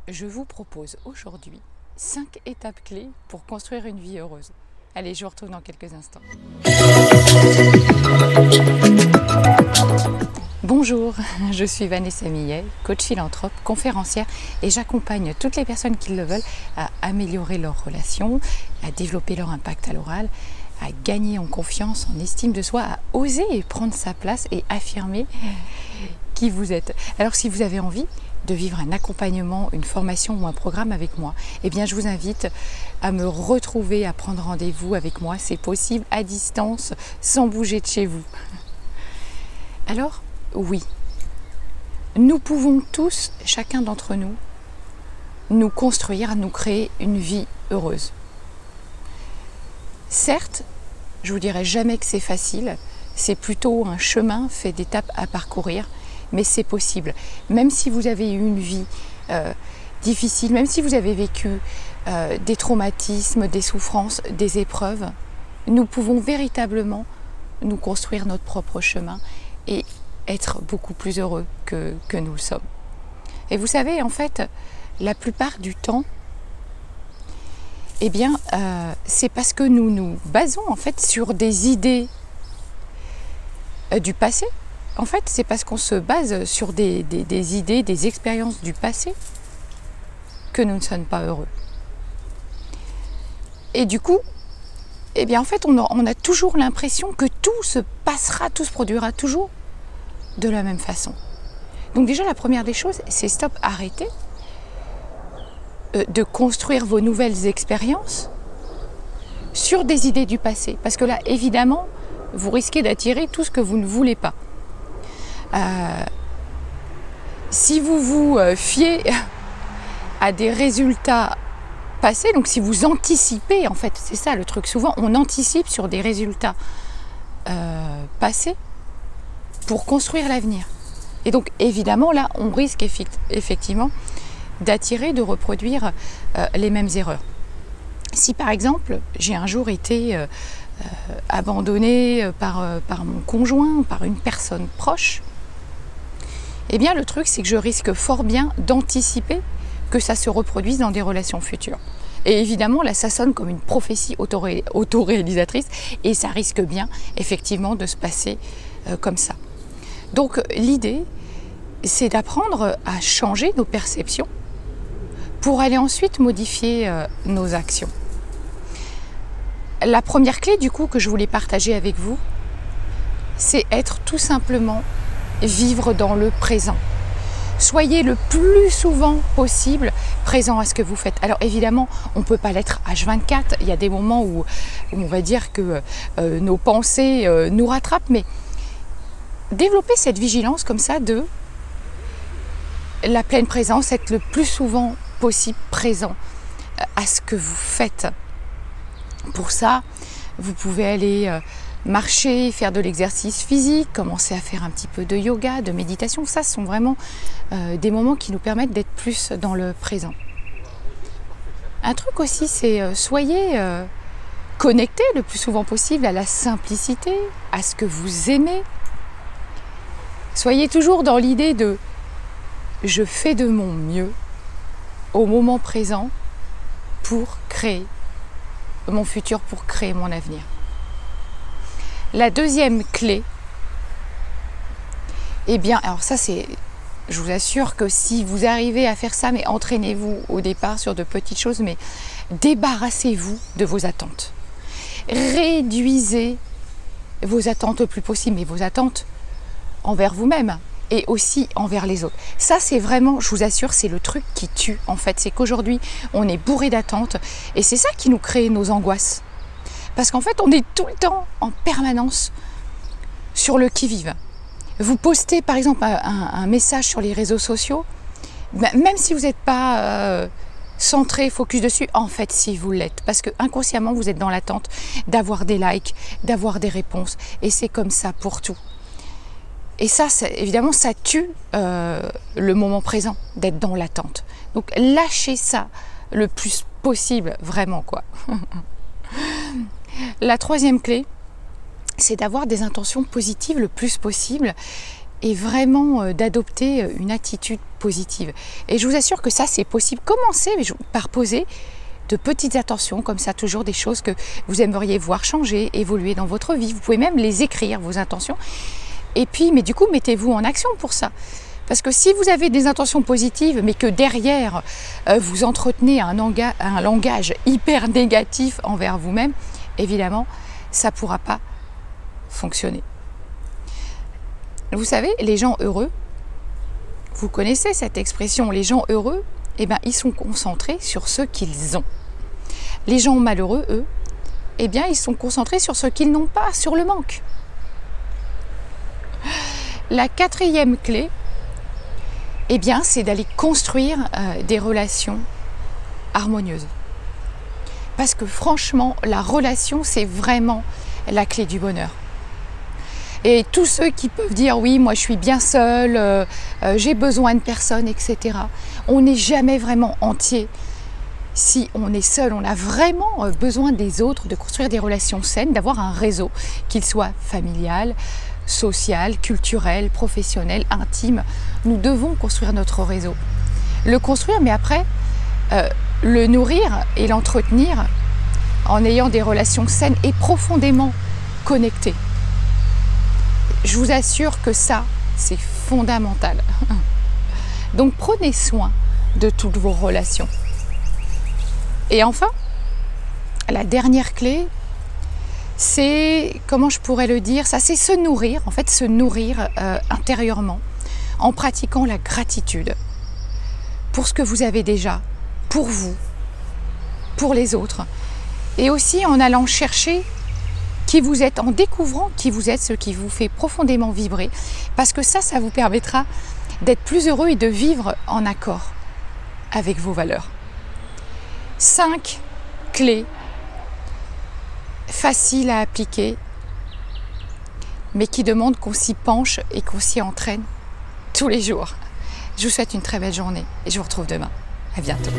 Je vous propose aujourd'hui 5 étapes clés pour construire une vie heureuse. Allez, je vous retrouve dans quelques instants. Bonjour, je suis Vanessa Millet, coach philanthrope, conférencière et j'accompagne toutes les personnes qui le veulent à améliorer leurs relations, à développer leur impact à l'oral, à gagner en confiance, en estime de soi, à oser prendre sa place et affirmer qui vous êtes. Alors si vous avez envie de vivre un accompagnement, une formation ou un programme avec moi, eh bien je vous invite à me retrouver, à prendre rendez-vous avec moi. C'est possible à distance, sans bouger de chez vous. Alors, oui, nous pouvons tous, chacun d'entre nous, nous construire, nous créer une vie heureuse. Certes, je vous dirai jamais que c'est facile, c'est plutôt un chemin fait d'étapes à parcourir, mais c'est possible. Même si vous avez eu une vie difficile, même si vous avez vécu des traumatismes, des souffrances, des épreuves, nous pouvons véritablement nous construire notre propre chemin et être beaucoup plus heureux que nous le sommes. Et vous savez, en fait, la plupart du temps, eh bien, c'est parce que nous nous basons en fait sur des idées du passé. En fait, c'est parce qu'on se base sur des idées, des expériences du passé que nous ne sommes pas heureux. Et du coup, eh bien, en fait, on a toujours l'impression que tout se passera, tout se produira toujours de la même façon. Donc déjà, la première des choses, c'est stop, arrêtez de construire vos nouvelles expériences sur des idées du passé. Parce que là, évidemment, vous risquez d'attirer tout ce que vous ne voulez pas. Si vous vous fiez à des résultats passés, donc si vous anticipez, en fait, c'est ça le truc, souvent on anticipe sur des résultats passés pour construire l'avenir. Et donc évidemment là, on risque effectivement d'attirer, de reproduire les mêmes erreurs. Si par exemple, j'ai un jour été abandonnée par mon conjoint, par une personne proche, eh bien le truc c'est que je risque fort bien d'anticiper que ça se reproduise dans des relations futures. Et évidemment là ça sonne comme une prophétie autoréalisatrice et ça risque bien effectivement de se passer comme ça. Donc l'idée c'est d'apprendre à changer nos perceptions pour aller ensuite modifier nos actions. La première clé du coup que je voulais partager avec vous, c'est être tout simplement vivre dans le présent. Soyez le plus souvent possible présent à ce que vous faites. Alors évidemment, on ne peut pas l'être H24. Il y a des moments où on va dire que nos pensées nous rattrapent, mais développer cette vigilance comme ça de la pleine présence, être le plus souvent possible présent à ce que vous faites. Pour ça, vous pouvez aller marcher, faire de l'exercice physique, commencer à faire un petit peu de yoga, de méditation. Ça, ce sont vraiment des moments qui nous permettent d'être plus dans le présent. Un truc aussi, c'est soyez connectés le plus souvent possible à la simplicité, à ce que vous aimez. Soyez toujours dans l'idée de « je fais de mon mieux au moment présent pour créer mon futur, pour créer mon avenir ». La deuxième clé, eh bien, alors ça c'est, je vous assure que si vous arrivez à faire ça, mais entraînez-vous au départ sur de petites choses, mais débarrassez-vous de vos attentes. Réduisez vos attentes le plus possible, mais vos attentes envers vous-même et aussi envers les autres. Ça c'est vraiment, je vous assure, c'est le truc qui tue en fait, c'est qu'aujourd'hui on est bourré d'attentes et c'est ça qui nous crée nos angoisses. Parce qu'en fait, on est tout le temps, en permanence, sur le qui-vive. Vous postez, par exemple, un message sur les réseaux sociaux, même si vous n'êtes pas centré, focus dessus, en fait, si vous l'êtes. Parce que inconsciemment, vous êtes dans l'attente d'avoir des likes, d'avoir des réponses. Et c'est comme ça pour tout. Et ça, évidemment, ça tue le moment présent, d'être dans l'attente. Donc, lâchez ça le plus possible, vraiment, quoi. La troisième clé, c'est d'avoir des intentions positives le plus possible et vraiment d'adopter une attitude positive. Et je vous assure que ça, c'est possible. Commencez par poser de petites attentions, comme ça, toujours des choses que vous aimeriez voir changer, évoluer dans votre vie. Vous pouvez même les écrire, vos intentions. Et puis, mais du coup, mettez-vous en action pour ça. Parce que si vous avez des intentions positives, mais que derrière, vous entretenez un langage hyper négatif envers vous-même, évidemment, ça ne pourra pas fonctionner. Vous savez, les gens heureux, vous connaissez cette expression, les gens heureux, eh bien, ils sont concentrés sur ce qu'ils ont. Les gens malheureux, eux, eh bien, ils sont concentrés sur ce qu'ils n'ont pas, sur le manque. La quatrième clé, eh bien, c'est d'aller construire des relations harmonieuses. Parce que franchement, la relation, c'est vraiment la clé du bonheur. Et tous ceux qui peuvent dire « oui, moi je suis bien seul, j'ai besoin de personne, etc. » On n'est jamais vraiment entier si on est seul. On a vraiment besoin des autres, de construire des relations saines, d'avoir un réseau, qu'il soit familial, social, culturel, professionnel, intime. Nous devons construire notre réseau. Le construire, mais après, le nourrir et l'entretenir en ayant des relations saines et profondément connectées. Je vous assure que ça, c'est fondamental. Donc prenez soin de toutes vos relations. Et enfin, la dernière clé, c'est, comment je pourrais le dire, ça c'est se nourrir, en fait se nourrir intérieurement en pratiquant la gratitude pour ce que vous avez déjà, pour vous, pour les autres. Et aussi en allant chercher qui vous êtes, en découvrant qui vous êtes, ce qui vous fait profondément vibrer, parce que ça vous permettra d'être plus heureux et de vivre en accord avec vos valeurs. 5 clés faciles à appliquer, mais qui demandent qu'on s'y penche et qu'on s'y entraîne tous les jours. Je vous souhaite une très belle journée et je vous retrouve demain. À bientôt.